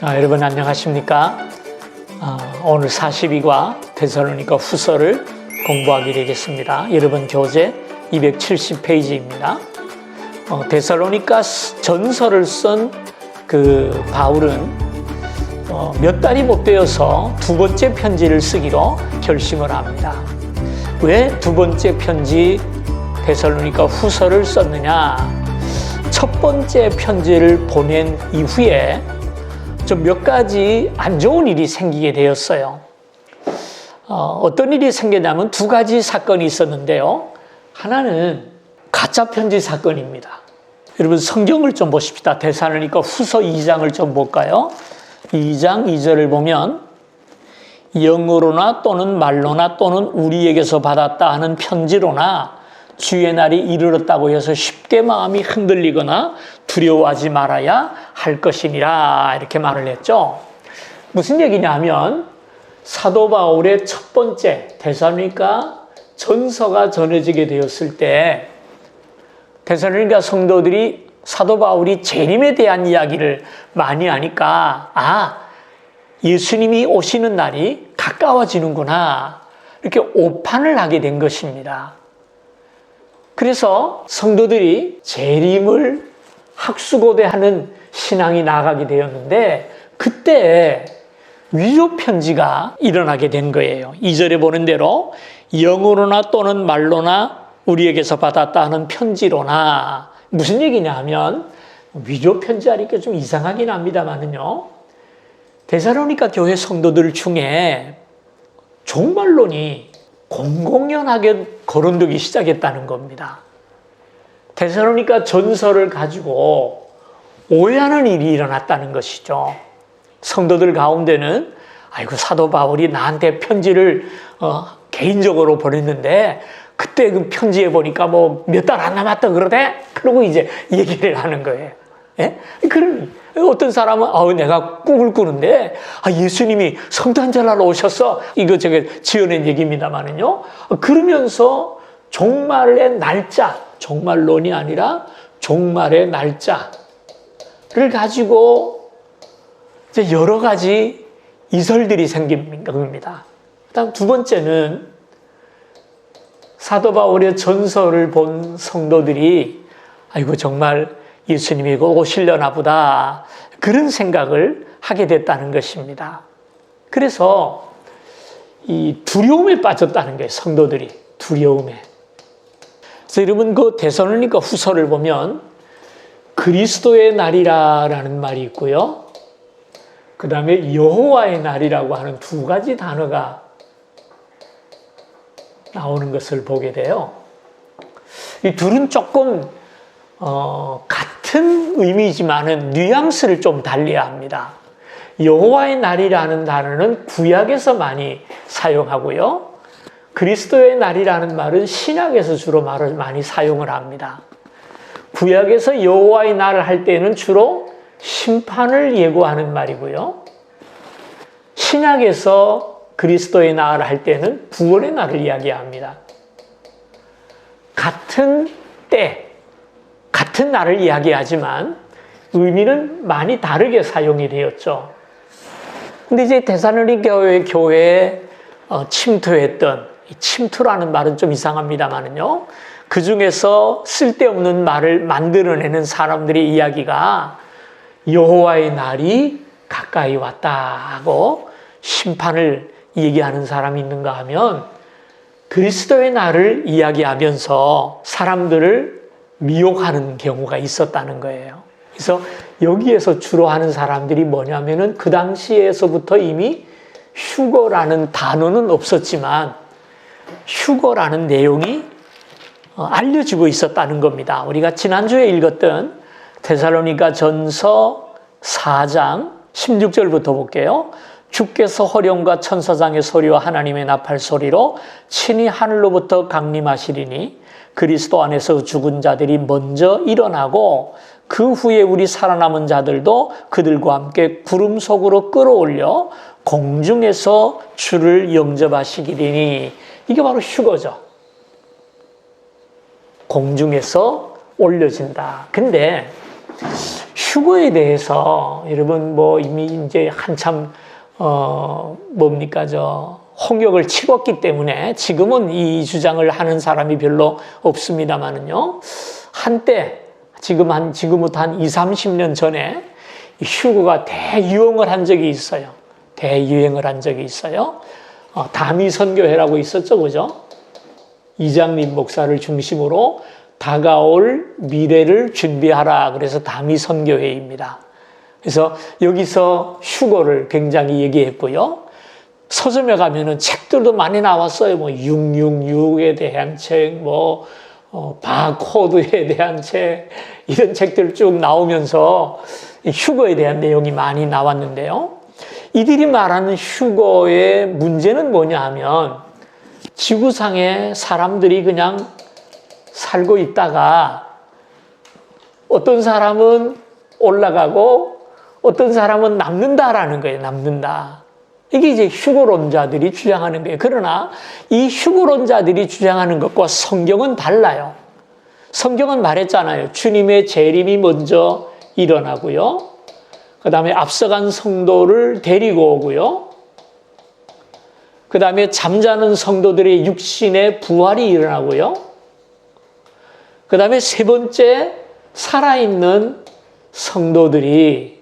여러분 안녕하십니까? 오늘 42과 데살로니가 후서를 공부하게 되겠습니다. 여러분 교재 270페이지입니다. 데살로니가 전서를 쓴 그 바울은 몇 달이 못 되어서 두 번째 편지를 쓰기로 결심을 합니다. 왜 두 번째 편지 데살로니가 후서를 썼느냐? 첫 번째 편지를 보낸 이후에 좀 몇 가지 안 좋은 일이 생기게 되었어요. 어떤 일이 생겼냐면 두 가지 사건이 있었는데요. 하나는 가짜 편지 사건입니다. 여러분 성경을 좀 보십시다. 데살로니가 후서 2장을 좀 볼까요? 2장 2절을 보면 영어로나 또는 말로나 또는 우리에게서 받았다 하는 편지로나 주의 날이 이르렀다고 해서 쉽게 마음이 흔들리거나 두려워하지 말아야 할 것이니라 이렇게 말을 했죠. 무슨 얘기냐면 사도 바울의 첫 번째 데살로니가 전서가 전해지게 되었을 때 데살로니가 성도들이 사도 바울이 재림에 대한 이야기를 많이 하니까 예수님이 오시는 날이 가까워지는구나 이렇게 오판을 하게 된 것입니다. 그래서 성도들이 재림을 학수고대하는 신앙이 나가게 되었는데 그때 위조 편지가 일어나게 된 거예요. 2절에 보는 대로 영어로나 또는 말로나 우리에게서 받았다 하는 편지로나 무슨 얘기냐 하면 위조 편지 하니까 좀 이상하긴 합니다만은요. 데살로니가 교회 성도들 중에 종말론이 공공연하게 거론되기 시작했다는 겁니다. 데살로니가 전서를 가지고 오해하는 일이 일어났다는 것이죠. 성도들 가운데는 아이고 사도 바울이 나한테 편지를 개인적으로 보냈는데 그때 그 편지에 보니까 뭐 몇 달 안 남았다 그러대? 그러고 이제 얘기를 하는 거예요. 예? 그런 어떤 사람은 내가 꿈을 꾸는데 예수님이 성탄절날 오셨어. 이거 제가 지어낸 얘기입니다만은요. 그러면서 종말의 날짜, 종말론이 아니라 종말의 날짜를 가지고 이제 여러 가지 이설들이 생긴 겁니다. 그다음 두 번째는 사도 바울의 전서를 본 성도들이 아이고 정말 예수님이 오시려나 보다 그런 생각을 하게 됐다는 것입니다. 그래서 이 두려움에 빠졌다는 거예요. 성도들이 두려움에. 그래서 여러분 그 데살로니가 후서를 보면 그리스도의 날이라는 말이 있고요. 그 다음에 여호와의 날이라고 하는 두 가지 단어가 나오는 것을 보게 돼요. 이 둘은 조금 같은 의미지만은 뉘앙스를 좀 달리해야 합니다. 여호와의 날이라는 단어는 구약에서 많이 사용하고요. 그리스도의 날이라는 말은 신약에서 주로 말을 많이 사용을 합니다. 구약에서 여호와의 날을 할 때는 주로 심판을 예고하는 말이고요. 신약에서 그리스도의 날을 할 때는 구원의 날을 이야기합니다. 같은 때, 같은 날을 이야기하지만 의미는 많이 다르게 사용이 되었죠. 근데 이제 데살로니가 교회에 침투했던, 침투라는 말은 좀 이상합니다만은요. 그 중에서 쓸데없는 말을 만들어내는 사람들의 이야기가 여호와의 날이 가까이 왔다 하고 심판을 얘기하는 사람이 있는가 하면 그리스도의 날을 이야기하면서 사람들을 미혹하는 경우가 있었다는 거예요. 그래서 여기에서 주로 하는 사람들이 뭐냐면은 그 당시에서부터 이미 휴거라는 단어는 없었지만 휴거라는 내용이 알려지고 있었다는 겁니다. 우리가 지난주에 읽었던 데살로니가 전서 4장 16절부터 볼게요. 주께서 호령과 천사장의 소리와 하나님의 나팔 소리로 친히 하늘로부터 강림하시리니 그리스도 안에서 죽은 자들이 먼저 일어나고 그 후에 우리 살아남은 자들도 그들과 함께 구름 속으로 끌어올려 공중에서 주를 영접하시리니 이게 바로 휴거죠. 공중에서 올려진다. 근데 휴거에 대해서 여러분 이미 이제 한참 뭡니까 홍역을 치렀기 때문에 지금은 이 주장을 하는 사람이 별로 없습니다만은요. 한때 지금부터 한 20, 30년 전에 휴거가 대유행을 한 적이 있어요. 대유행을 한 적이 있어요. 다미선교회라고 있었죠, 그죠? 이장림 목사를 중심으로 다가올 미래를 준비하라. 그래서 다미선교회입니다. 그래서 여기서 휴거를 굉장히 얘기했고요. 서점에 가면은 책들도 많이 나왔어요. 666에 대한 책, 바코드에 대한 책, 이런 책들 쭉 나오면서 휴거에 대한 내용이 많이 나왔는데요. 이들이 말하는 휴거의 문제는 뭐냐 하면 지구상에 사람들이 그냥 살고 있다가 어떤 사람은 올라가고 어떤 사람은 남는다라는 거예요. 남는다. 이게 이제 휴거론자들이 주장하는 거예요. 그러나 이 휴거론자들이 주장하는 것과 성경은 달라요. 성경은 말했잖아요. 주님의 재림이 먼저 일어나고요. 그 다음에 앞서간 성도를 데리고 오고요. 그 다음에 잠자는 성도들의 육신의 부활이 일어나고요. 그 다음에 세 번째, 살아있는 성도들이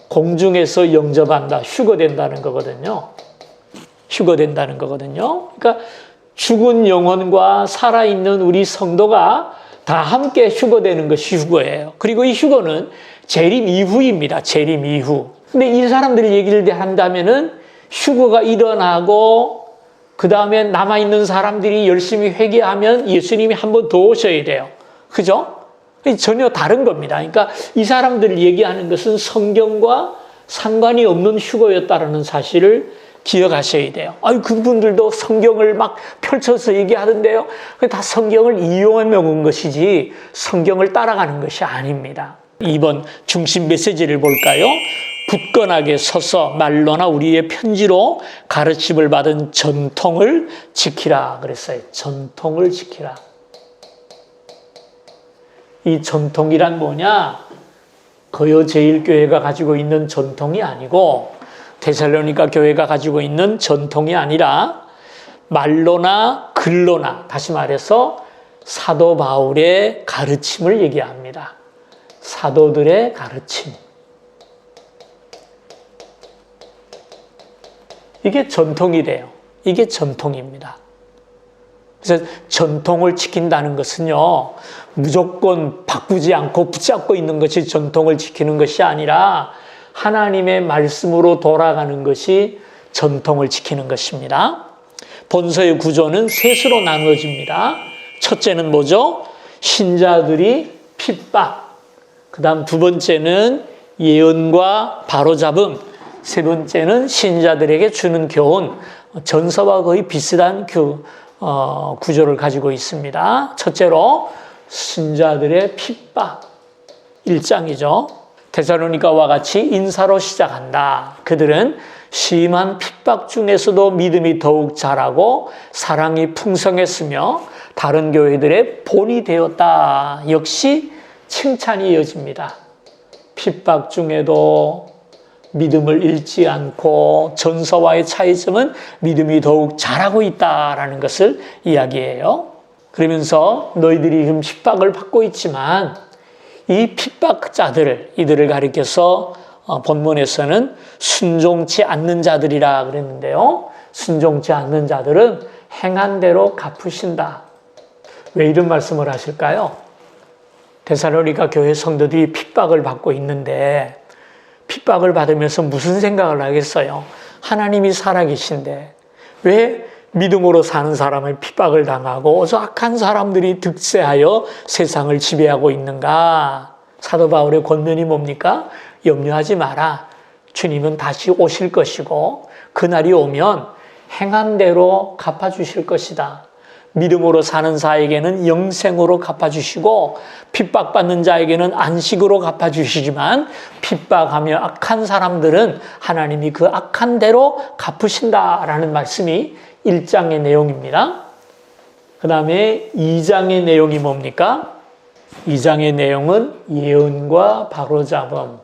공중에서 영접한다, 휴거된다는 거거든요. 휴거된다는 거거든요. 그러니까 죽은 영혼과 살아있는 우리 성도가 다 함께 휴거되는 것이 휴거예요. 그리고 이 휴거는 재림 이후입니다. 재림 이후. 근데 이 사람들이 얘기를 한다면은 휴거가 일어나고 그 다음에 남아있는 사람들이 열심히 회개하면 예수님이 한 번 더 오셔야 돼요. 그죠? 전혀 다른 겁니다. 그러니까 이 사람들이 얘기하는 것은 성경과 상관이 없는 휴거였다라는 사실을 기억하셔야 돼요. 그분들도 성경을 막 펼쳐서 얘기하던데요. 다 성경을 이용해 먹은 것이지 성경을 따라가는 것이 아닙니다. 2번 중심 메시지를 볼까요? 굳건하게 서서 말로나 우리의 편지로 가르침을 받은 전통을 지키라 그랬어요. 전통을 지키라. 이 전통이란 뭐냐? 거여제일교회가 가지고 있는 전통이 아니고 데살로니가 교회가 가지고 있는 전통이 아니라 말로나 글로나, 다시 말해서 사도 바울의 가르침을 얘기합니다. 사도들의 가르침. 이게 전통이래요. 이게 전통입니다. 그래서 전통을 지킨다는 것은요, 무조건 바꾸지 않고 붙잡고 있는 것이 전통을 지키는 것이 아니라 하나님의 말씀으로 돌아가는 것이 전통을 지키는 것입니다. 본서의 구조는 셋으로 나누어집니다. 첫째는 뭐죠? 신자들이 핍박. 그 다음 두 번째는 예언과 바로잡음. 세 번째는 신자들에게 주는 교훈. 전서와 거의 비슷한 구조를 가지고 있습니다. 첫째로 신자들의 핍박 1장이죠. 데살로니가와 같이 인사로 시작한다. 그들은 심한 핍박 중에서도 믿음이 더욱 자라고 사랑이 풍성했으며 다른 교회들의 본이 되었다. 역시 칭찬이 이어집니다. 핍박 중에도 믿음을 잃지 않고 전서와의 차이점은 믿음이 더욱 자라고 있다라는 것을 이야기해요. 그러면서 너희들이 지금 핍박을 받고 있지만 이 핍박자들을, 이들을 가리켜서 본문에서는 순종치 않는 자들이라 그랬는데요. 순종치 않는 자들은 행한 대로 갚으신다. 왜 이런 말씀을 하실까요? 데살로니가 교회 성도들이 핍박을 받고 있는데 핍박을 받으면서 무슨 생각을 하겠어요? 하나님이 살아계신데 왜 믿음으로 사는 사람을 핍박을 당하고 어서 악한 사람들이 득세하여 세상을 지배하고 있는가? 사도 바울의 권면이 뭡니까? 염려하지 마라. 주님은 다시 오실 것이고 그날이 오면 행한 대로 갚아주실 것이다. 믿음으로 사는 자에게는 영생으로 갚아주시고 핍박받는 자에게는 안식으로 갚아주시지만 핍박하며 악한 사람들은 하나님이 그 악한 대로 갚으신다라는 말씀이 1장의 내용입니다. 그 다음에 2장의 내용이 뭡니까? 2장의 내용은 예언과 바로잡음.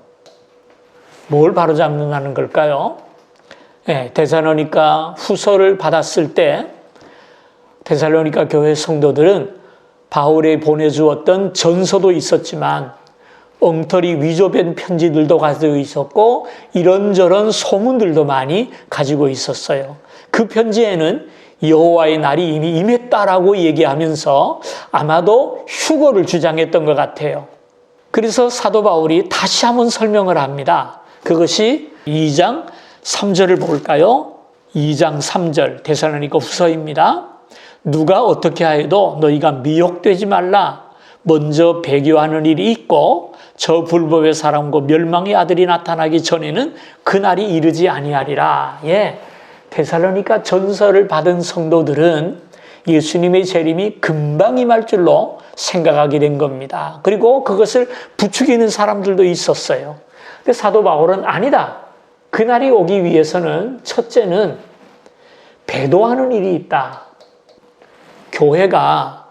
뭘 바로잡는다는 걸까요? 네, 데살로니가 후서를 받았을 때 데살로니가 교회 성도들은 바울이 보내주었던 전서도 있었지만 엉터리 위조된 편지들도 가지고 있었고 이런저런 소문들도 많이 가지고 있었어요. 그 편지에는 여호와의 날이 이미 임했다라고 얘기하면서 아마도 휴거를 주장했던 것 같아요. 그래서 사도 바울이 다시 한번 설명을 합니다. 그것이 2장 3절을 볼까요? 2장 3절 데살로니가 후서입니다. 누가 어떻게 하여도 너희가 미혹되지 말라. 먼저 배교하는 일이 있고 저 불법의 사람과 멸망의 아들이 나타나기 전에는 그날이 이르지 아니하리라. 예, 데살로니가 전서를 받은 성도들은 예수님의 재림이 금방 임할 줄로 생각하게 된 겁니다. 그리고 그것을 부추기는 사람들도 있었어요. 근데 사도 바울은 아니다. 그날이 오기 위해서는 첫째는 배도하는 일이 있다. 교회가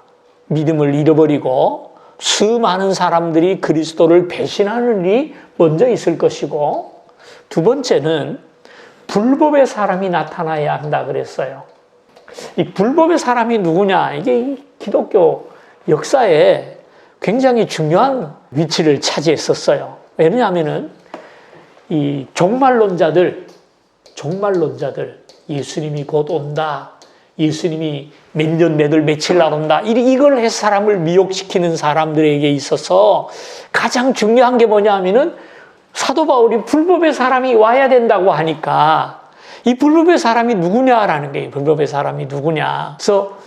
믿음을 잃어버리고 수많은 사람들이 그리스도를 배신하는 일이 먼저 있을 것이고 두 번째는 불법의 사람이 나타나야 한다 그랬어요. 이 불법의 사람이 누구냐? 이게 기독교 역사에 굉장히 중요한 위치를 차지했었어요. 왜냐하면은 이 종말론자들 예수님이 곧 온다. 예수님이 몇 년, 몇 월, 며칠 날 온다. 이걸 해서 사람을 미혹시키는 사람들에게 있어서 가장 중요한 게 뭐냐 하면은 사도 바울이 불법의 사람이 와야 된다고 하니까 이 불법의 사람이 누구냐라는 거예요. 불법의 사람이 누구냐. 그래서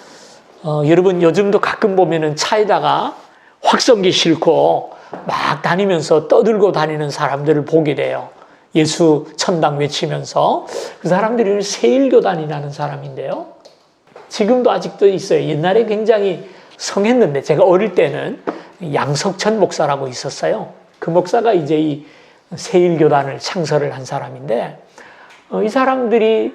여러분 요즘도 가끔 보면은 차에다가 확성기 싣고 막 다니면서 떠들고 다니는 사람들을 보게 돼요. 예수 천당 외치면서. 그 사람들이 세일교단이라는 사람인데요. 지금도 아직도 있어요. 옛날에 굉장히 성했는데 제가 어릴 때는 양석천 목사라고 있었어요. 그 목사가 이제 이 세일교단을 창설을 한 사람인데 이 사람들이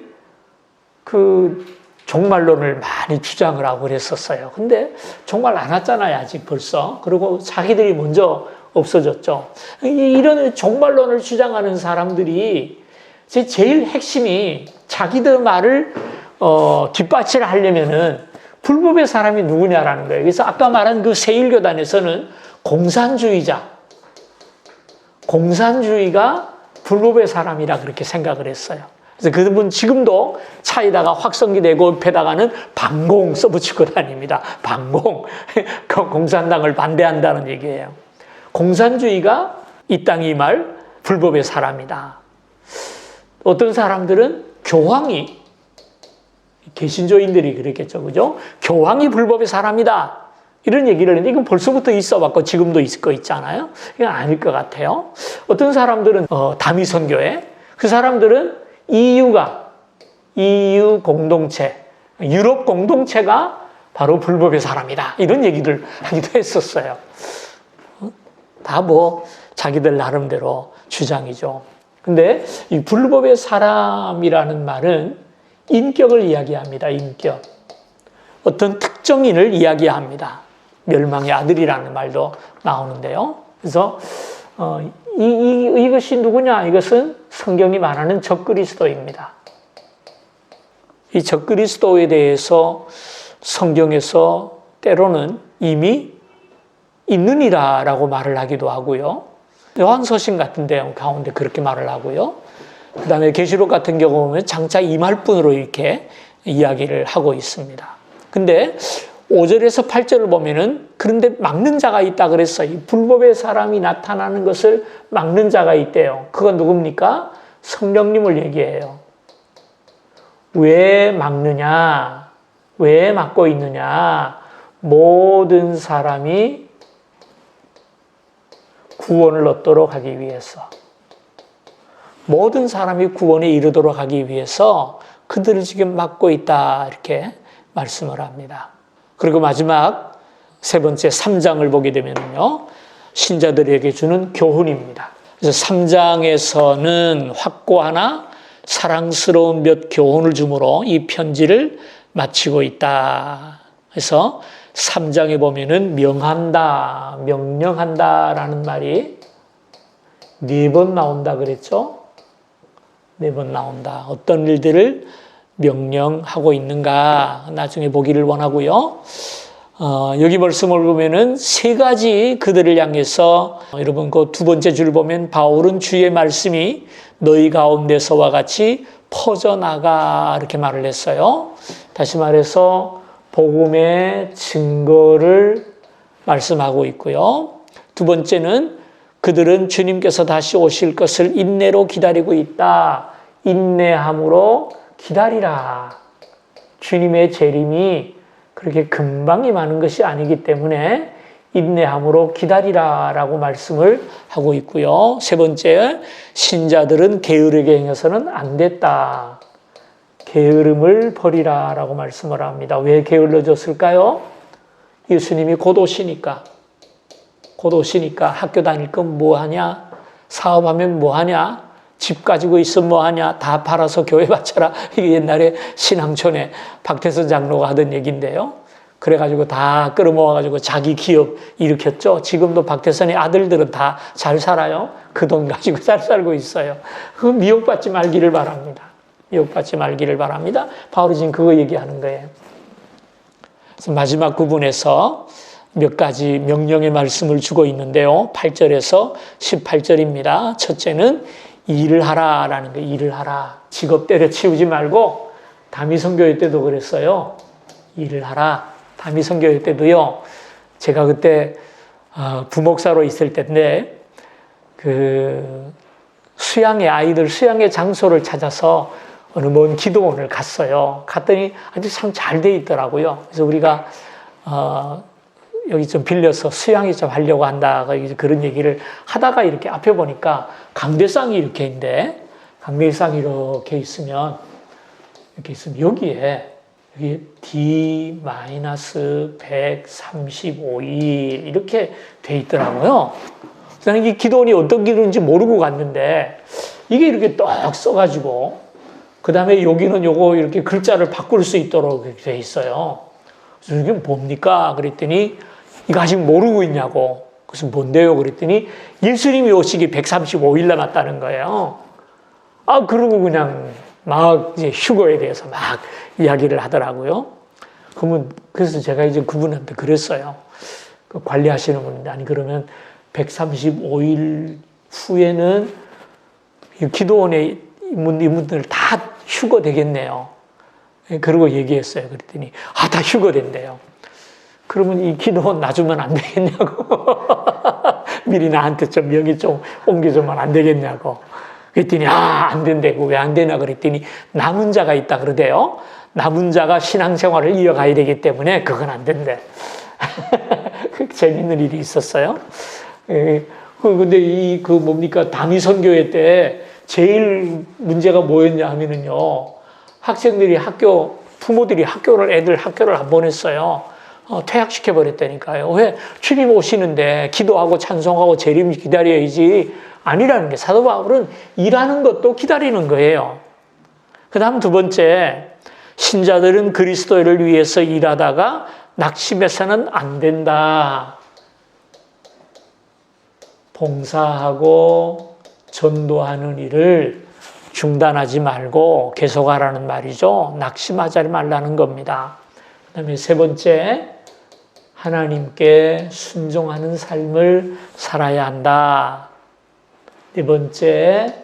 그 종말론을 많이 주장을 하고 그랬었어요. 근데 종말 안 왔잖아요. 아직 벌써. 그리고 자기들이 먼저 없어졌죠. 이런 종말론을 주장하는 사람들이 제일 핵심이 자기들 말을 뒷받침을 하려면은 불법의 사람이 누구냐라는 거예요. 그래서 아까 말한 그 세일교단에서는 공산주의가 불법의 사람이라 그렇게 생각을 했어요. 그래서 그분 지금도 차에다가 확성기 대고 옆에다가는 반공 써붙이고 다닙니다. 반공. 공산당을 반대한다는 얘기예요. 공산주의가 이 땅이 임할 불법의 사람이다. 어떤 사람들은 교황이 개신교인들이 그랬겠죠. 그죠? 교황이 불법의 사람이다. 이런 얘기를 했는데 이건 벌써부터 있어 왔고 지금도 있을 거 있잖아요. 이건 아닐 것 같아요. 어떤 사람들은 다미선교회, 그 사람들은 EU 공동체, 유럽 공동체가 바로 불법의 사람이다. 이런 얘기를 하기도 했었어요. 다 뭐 자기들 나름대로 주장이죠. 근데 이 불법의 사람이라는 말은 인격을 이야기합니다. 인격. 어떤 특정인을 이야기합니다. 멸망의 아들이라는 말도 나오는데요. 그래서 이것이 누구냐? 이것은 성경이 말하는 적그리스도입니다. 이 적그리스도에 대해서 성경에서 때로는 이미 있느니라라고 말을 하기도 하고요. 요한서신 같은 내용 가운데 그렇게 말을 하고요. 그 다음에 계시록 같은 경우 보면 장차 임할 분으로 이렇게 이야기를 하고 있습니다. 근데 5절에서 8절을 보면은 그런데 막는 자가 있다 그랬어요. 이 불법의 사람이 나타나는 것을 막는 자가 있대요. 그건 누굽니까? 성령님을 얘기해요. 왜 막느냐? 왜 막고 있느냐? 모든 사람이 구원을 얻도록 하기 위해서. 모든 사람이 구원에 이르도록 하기 위해서 그들을 지금 막고 있다. 이렇게 말씀을 합니다. 그리고 마지막 세 번째 3장을 보게 되면요. 신자들에게 주는 교훈입니다. 그래서 3장에서는 확고하나 사랑스러운 몇 교훈을 주므로 이 편지를 마치고 있다. 그래서 3장에 보면은 명한다, 명령한다라는 말이 4번 나온다 그랬죠? 4번 나온다. 어떤 일들을 명령하고 있는가 나중에 보기를 원하고요. 여기 말씀을 보면은 3가지 그들을 향해서 여러분 그 2번째 줄 보면 바울은 주의 말씀이 너희 가운데서와 같이 퍼져나가 이렇게 말을 했어요. 다시 말해서 복음의 증거를 말씀하고 있고요. 2번째는 그들은 주님께서 다시 오실 것을 인내로 기다리고 있다. 인내함으로 기다리라. 주님의 재림이 그렇게 금방 임하는 것이 아니기 때문에 인내함으로 기다리라 라고 말씀을 하고 있고요. 3번째, 신자들은 게으르게 행해서는 안 됐다. 게으름을 버리라 라고 말씀을 합니다. 왜 게을러졌을까요? 예수님이 곧 오시니까. 곧 오시니까 학교 다닐 건 뭐하냐? 사업하면 뭐하냐? 집 가지고 있으면 뭐하냐? 다 팔아서 교회 바쳐라. 이게 옛날에 신앙촌에 박태선 장로가 하던 얘기인데요. 그래가지고 다 끌어모아가지고 자기 기업 일으켰죠. 지금도 박태선의 아들들은 다 잘 살아요. 그 돈 가지고 잘 살고 있어요. 그 미혹받지 말기를 바랍니다. 미혹받지 말기를 바랍니다. 바울이 지금 그거 얘기하는 거예요. 그래서 마지막 부분에서 몇 가지 명령의 말씀을 주고 있는데요. 8절에서 18절입니다. 첫째는 일을 하라라는 거예요. 일을 하라. 직업 때려치우지 말고 다미선교회 때도 그랬어요. 일을 하라. 다미선교회 때도요. 제가 그때 부목사로 있을 때인데 그 수양의 아이들 수양의 장소를 찾아서 어느 먼 기도원을 갔어요. 갔더니 아주 참 잘 돼 있더라고요. 그래서 우리가 여기 좀 빌려서 수양이 좀 하려고 한다. 그런 얘기를 하다가 이렇게 앞에 보니까 강대상이 이렇게 있는데, 강대상이 이렇게 있으면 여기에 D-135일 이렇게 돼 있더라고요. 저는 이 기도원이 어떤 기도인지 모르고 갔는데, 이게 이렇게 떡 써가지고, 그 다음에 여기는 요거 이렇게 글자를 바꿀 수 있도록 돼 있어요. 그래서 이게 뭡니까? 그랬더니, 이거 아직 모르고 있냐고. 그래서 뭔데요? 그랬더니 예수님이 오시기 135일 남았다는 거예요. 그러고 그냥 막 이제 휴거에 대해서 막 이야기를 하더라고요. 그래서 제가 이제 그분한테 그랬어요. 그 관리하시는 분인데, 아니, 그러면 135일 후에는 기도원에 이분들 다 휴거 되겠네요. 그러고 얘기했어요. 그랬더니, 다 휴거된대요. 그러면 이 기도원 놔주면 안 되겠냐고. 미리 나한테 좀 명의 좀 옮겨주면 안 되겠냐고. 그랬더니, 안 된다고. 왜 안 되나 그랬더니, 남은 자가 있다 그러대요. 남은 자가 신앙생활을 이어가야 되기 때문에 그건 안 된대. 재밌는 일이 있었어요. 근데 뭡니까, 다미선교회 때 제일 문제가 뭐였냐 하면은요, 학생들이 부모들이 애들 학교를 안 보냈어요. 퇴학시켜버렸다니까요. 왜? 주님 오시는데 기도하고 찬송하고 재림 기다려야지. 아니라는 게, 사도 바울은 일하는 것도 기다리는 거예요. 그 다음 2번째, 신자들은 그리스도를 위해서 일하다가 낙심해서는 안 된다. 봉사하고 전도하는 일을 중단하지 말고 계속하라는 말이죠. 낙심하지 말라는 겁니다. 그 다음에 3번째, 하나님께 순종하는 삶을 살아야 한다. 4번째,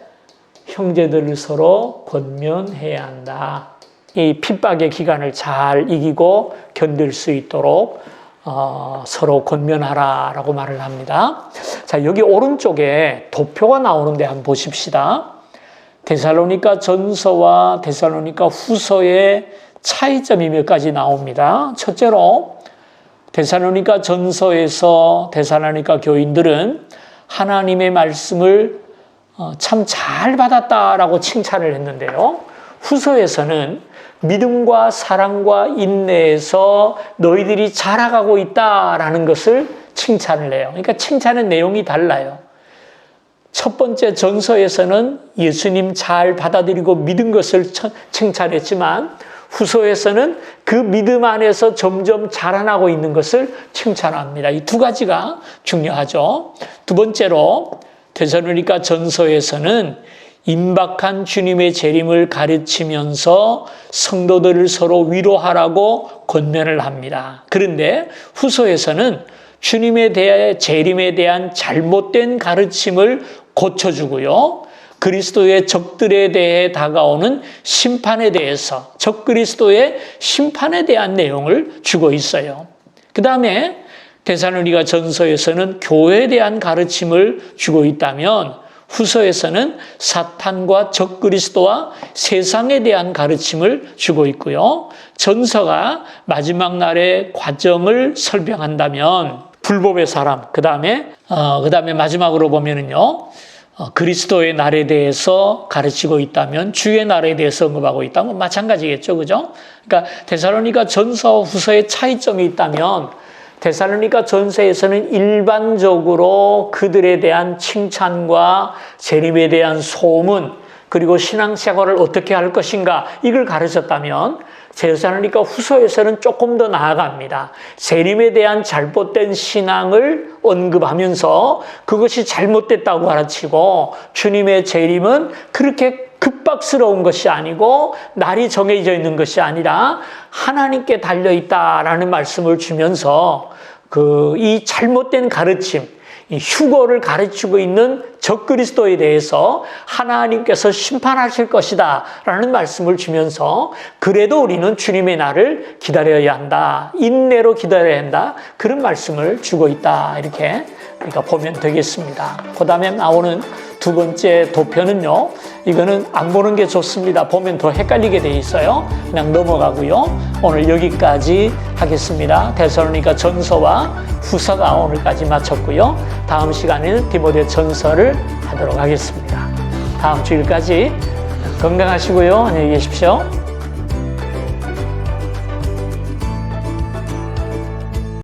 형제들을 서로 권면해야 한다. 이 핍박의 기간을 잘 이기고 견딜 수 있도록 서로 권면하라라고 말을 합니다. 자, 여기 오른쪽에 도표가 나오는데 한번 보십시다. 데살로니가 전서와 데살로니가 후서의 차이점이 몇 가지 나옵니다. 첫째로, 데살로니가 전서에서 데살로니가 교인들은 하나님의 말씀을 참 잘 받았다라고 칭찬을 했는데요. 후서에서는 믿음과 사랑과 인내에서 너희들이 자라가고 있다라는 것을 칭찬을 해요. 그러니까 칭찬의 내용이 달라요. 첫 번째 전서에서는 예수님 잘 받아들이고 믿은 것을 칭찬했지만, 후서에서는 그 믿음 안에서 점점 자라나고 있는 것을 칭찬합니다. 이 두 가지가 중요하죠. 두 번째로 데살로니가 전서에서는 임박한 주님의 재림을 가르치면서 성도들을 서로 위로하라고 권면을 합니다. 그런데 후서에서는 주님에 대해 재림에 대한 잘못된 가르침을 고쳐주고요. 그리스도의 적들에 대해 다가오는 심판에 대해서 적그리스도의 심판에 대한 내용을 주고 있어요. 그 다음에 데살로니가 전서에서는 교회에 대한 가르침을 주고 있다면 후서에서는 사탄과 적그리스도와 세상에 대한 가르침을 주고 있고요. 전서가 마지막 날의 과정을 설명한다면 불법의 사람, 그 다음에 마지막으로 보면은요, 그리스도의 날에 대해서 가르치고 있다면 주의 날에 대해서 언급하고 있다면 마찬가지겠죠, 그죠? 그러니까 데살로니가 전서 후서의 차이점이 있다면 데살로니가 전서에서는 일반적으로 그들에 대한 칭찬과 재림에 대한 소문, 그리고 신앙생활을 어떻게 할 것인가 이걸 가르쳤다면 데살로니가 후서에서는 조금 더 나아갑니다. 재림에 대한 잘못된 신앙을 언급하면서 그것이 잘못됐다고 가르치고 주님의 재림은 그렇게 급박스러운 것이 아니고 날이 정해져 있는 것이 아니라 하나님께 달려있다라는 말씀을 주면서 이 잘못된 가르침, 이 휴거를 가르치고 있는 적그리스도에 대해서 하나님께서 심판하실 것이다 라는 말씀을 주면서 그래도 우리는 주님의 날을 기다려야 한다, 인내로 기다려야 한다, 그런 말씀을 주고 있다, 이렇게 우리가 보면 되겠습니다. 그 다음에 나오는 두 번째 도표는요, 이거는 안 보는 게 좋습니다. 보면 더 헷갈리게 돼 있어요. 그냥 넘어가고요. 오늘 여기까지 하겠습니다. 데살로니가 전서와 후서가 오늘까지 마쳤고요. 다음 시간에는 디모데 전서를 하도록 하겠습니다. 다음 주일까지 건강하시고요. 안녕히 계십시오.